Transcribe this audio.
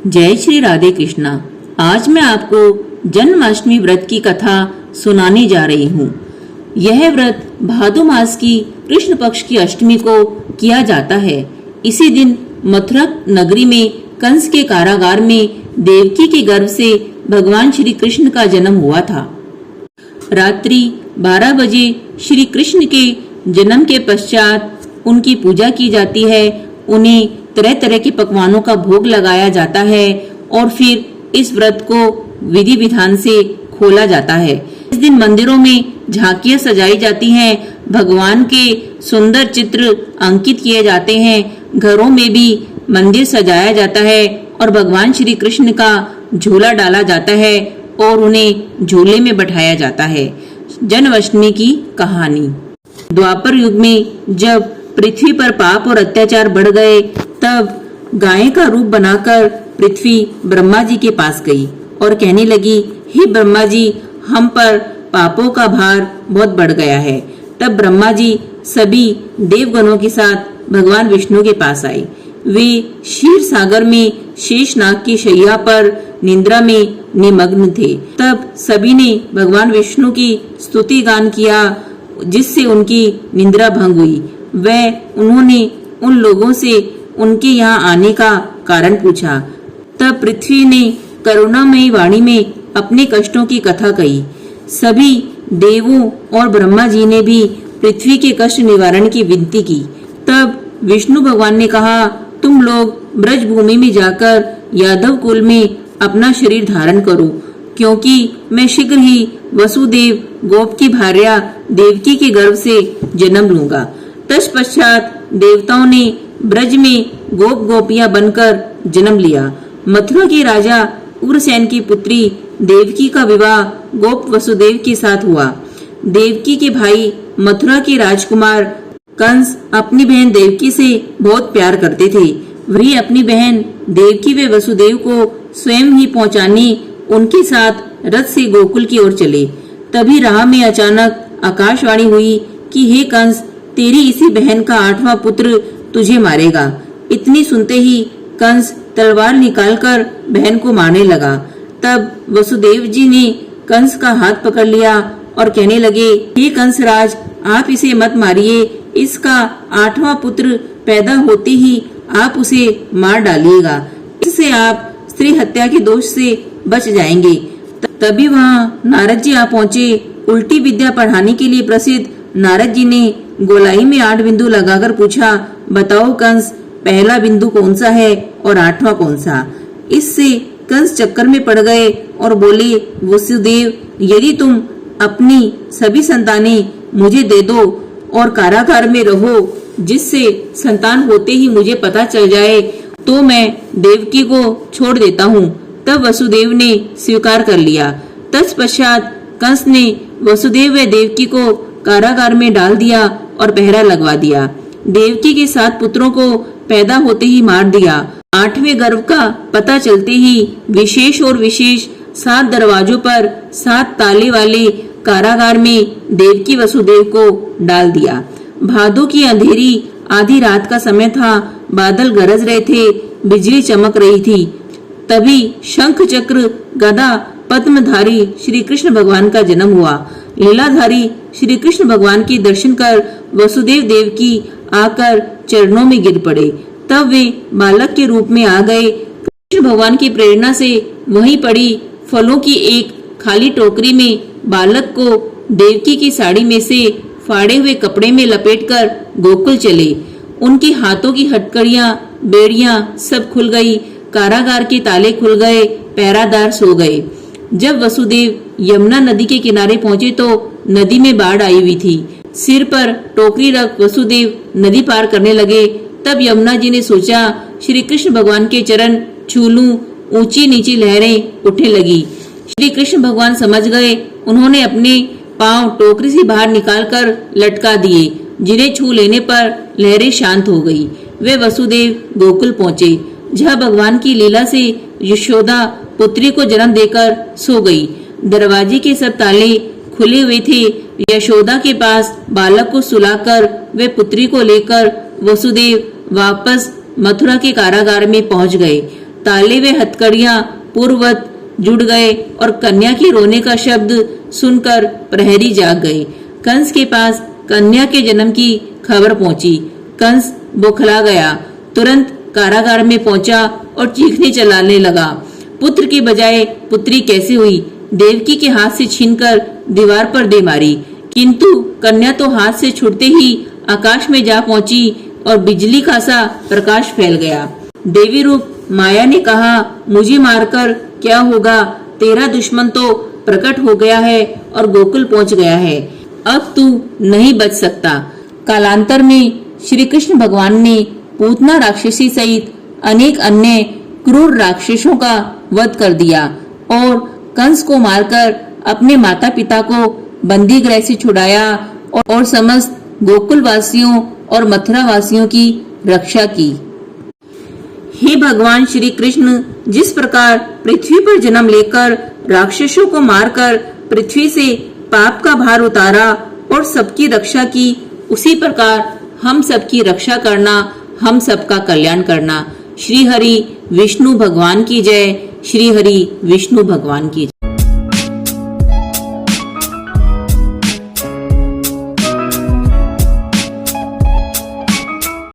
जय श्री राधे कृष्णा। आज मैं आपको जन्माष्टमी व्रत की कथा सुनाने जा रही हूँ। यह व्रत भादो मास की कृष्ण पक्ष की अष्टमी को किया जाता है। इसी दिन मथुरा नगरी में कंस के कारागार में देवकी के गर्भ से भगवान श्री कृष्ण का जन्म हुआ था। रात्रि 12 बजे श्री कृष्ण के जन्म के पश्चात उनकी पूजा की जाती है। उन्हें तरह तरह के पकवानों का भोग लगाया जाता है और फिर इस व्रत को विधि विधान से खोला जाता है। इस दिन मंदिरों में झांकियां सजाई जाती हैं, भगवान के सुंदर चित्र अंकित किए जाते हैं, घरों में भी मंदिर सजाया जाता है और भगवान श्री कृष्ण का झूला डाला जाता है और उन्हें झूले में बैठाया जाता है। जन्माष्टमी की कहानी। द्वापर युग में जब पृथ्वी पर पाप और अत्याचार बढ़ गए, तब गाय का रूप बनाकर पृथ्वी ब्रह्मा जी के पास गई और कहने लगी, हे ब्रह्मा जी, हम पर पापों का भार बहुत बढ़ गया है। तब ब्रह्मा जी सभी देवगणों के साथ भगवान विष्णु के पास आए। वे क्षीर सागर में शेषनाग की शैया पर निद्रा में निमग्न थे। तब सभी ने भगवान विष्णु की स्तुति गान किया, जिससे उनकी निद्रा भंग हुई। उन्होंने उन लोगों से उनके यहाँ आने का कारण पूछा। तब पृथ्वी ने करुणामयी वाणी में अपने कष्टों की कथा कही। सभी देवों और ब्रह्मा जी ने भी पृथ्वी के कष्ट निवारण की विनती की। तब विष्णु भगवान ने कहा, तुम लोग ब्रज भूमि में जाकर यादव कुल में अपना शरीर धारण करो, क्योंकि मैं शीघ्र ही वसुदेव गोप की भार्या देवकी के गर्भ से जन्म लूंगा। तत्पश्चात देवताओं ने ब्रज में गोप गोपियां बनकर जन्म लिया। मथुरा के राजा उग्रसेन की पुत्री देवकी का विवाह गोप वसुदेव के साथ हुआ। देवकी के भाई मथुरा के राजकुमार कंस अपनी बहन देवकी से बहुत प्यार करते थे। वही अपनी बहन देवकी व वसुदेव को स्वयं ही पहुंचाने उनके साथ रथ से गोकुल की ओर चले। तभी राह में अचानक आकाशवाणी हुई कि हे कंस, तेरी इसी बहन का 8वां पुत्र तुझे मारेगा। इतनी सुनते ही कंस तलवार निकालकर बहन को मारने लगा। तब वसुदेव जी ने कंस का हाथ पकड़ लिया और कहने लगे, हे कंस राज, आप इसे मत मारिए। इसका 8वां पुत्र पैदा होते ही आप उसे मार डालिएगा। इससे आप स्त्री हत्या के दोष से बच जाएंगे। तभी वहाँ नारद जी आ पहुँचे। उल्टी विद्या पढ़ाने के लिए प्रसिद्ध नारद जी ने गोलाई में 8 बिंदु लगाकर पूछा, बताओ कंस, पहला बिंदु कौन सा है और 8वां कौन सा? इससे कंस चक्कर में पड़ गए और बोले, वसुदेव, यदि तुम अपनी सभी संतानें मुझे दे दो और कारागार में रहो, जिससे संतान होते ही मुझे पता चल जाए, तो मैं देवकी को छोड़ देता हूँ। तब वसुदेव ने स्वीकार कर लिया। तत्पश्चात कंस ने वसुदेव व देवकी को कारागार में डाल दिया और पहरा लगवा दिया। देवकी के 7 पुत्रों को पैदा होते ही मार दिया। 8वें गर्भ का पता चलते ही विशेष और विशेष 7 दरवाजों पर 7 ताले वाले कारागार में देवकी वसुदेव को डाल दिया। भादो की अंधेरी आधी रात का समय था। बादल गरज रहे थे, बिजली चमक रही थी। तभी शंख चक्र गदा पद्मधारी श्री कृष्ण भगवान का जन्म हुआ। लीलाधारी श्री कृष्ण भगवान के दर्शन कर वसुदेव देवकी आकर चरणों में गिर पड़े। तब वे बालक के रूप में आ गए। कृष्ण भगवान की प्रेरणा से वहीं पड़ी फलों की एक खाली टोकरी में बालक को देवकी की साड़ी में से फाड़े हुए कपड़े में लपेटकर गोकुल चले। उनके हाथों की हथकड़ियां, बेड़ियां सब खुल गई। कारागार के ताले खुल गए। पहरादार सो गए। जब वसुदेव यमुना नदी के किनारे पहुंचे तो नदी में बाढ़ आई हुई थी। सिर पर टोकरी रख वसुदेव नदी पार करने लगे। तब यमुना जी ने सोचा, श्री कृष्ण भगवान के चरण छू लूं। ऊंची नीची लहरें उठने लगी। श्री कृष्ण भगवान समझ गए। उन्होंने अपने पांव टोकरी से बाहर निकालकर लटका दिए, जिन्हें छू लेने पर लहरें शांत हो गई। वे वसुदेव गोकुल पहुंचे, जहाँ भगवान की लीला से यशोदा पुत्री को जन्म देकर सो गई। दरवाजे के सब ताले खुले हुए थे। यशोदा के पास बालक को सुलाकर वे पुत्री को लेकर वसुदेव वापस मथुरा के कारागार में पहुंच गए। ताले व हथकड़ियां पूर्ववत जुड़ गए और कन्या के रोने का शब्द सुनकर प्रहरी जाग गए। कंस के पास कन्या के जन्म की खबर पहुंची। कंस बौखला गया, तुरंत कारागार में पहुंचा और चीखने चिल्लाने लगा, पुत्र की बजाय पुत्री कैसे हुई? देवकी के हाथ से छीनकर दीवार पर दे मारी, किंतु कन्या तो हाथ से छूटते ही आकाश में जा पहुंची और बिजली का सा प्रकाश फैल गया। देवी रूप माया ने कहा, मुझे मारकर क्या होगा? तेरा दुश्मन तो प्रकट हो गया है और गोकुल पहुंच गया है, अब तू नहीं बच सकता। कालांतर में श्री कृष्ण भगवान ने पूतना राक्षसी सहित अनेक अन्य क्रूर राक्षसों का वध कर दिया और कंस को मारकर अपने माता पिता को बंदी गृह से छुड़ाया और समस्त गोकुल वासियों और मथुरा वासियों की रक्षा की। हे भगवान श्री कृष्ण, जिस प्रकार पृथ्वी पर जन्म लेकर राक्षसों को मारकर पृथ्वी से पाप का भार उतारा और सबकी रक्षा की, उसी प्रकार हम सबकी रक्षा करना, हम सबका कल्याण करना। श्री हरि विष्णु भगवान की जय। श्री हरि विष्णु भगवान की जय।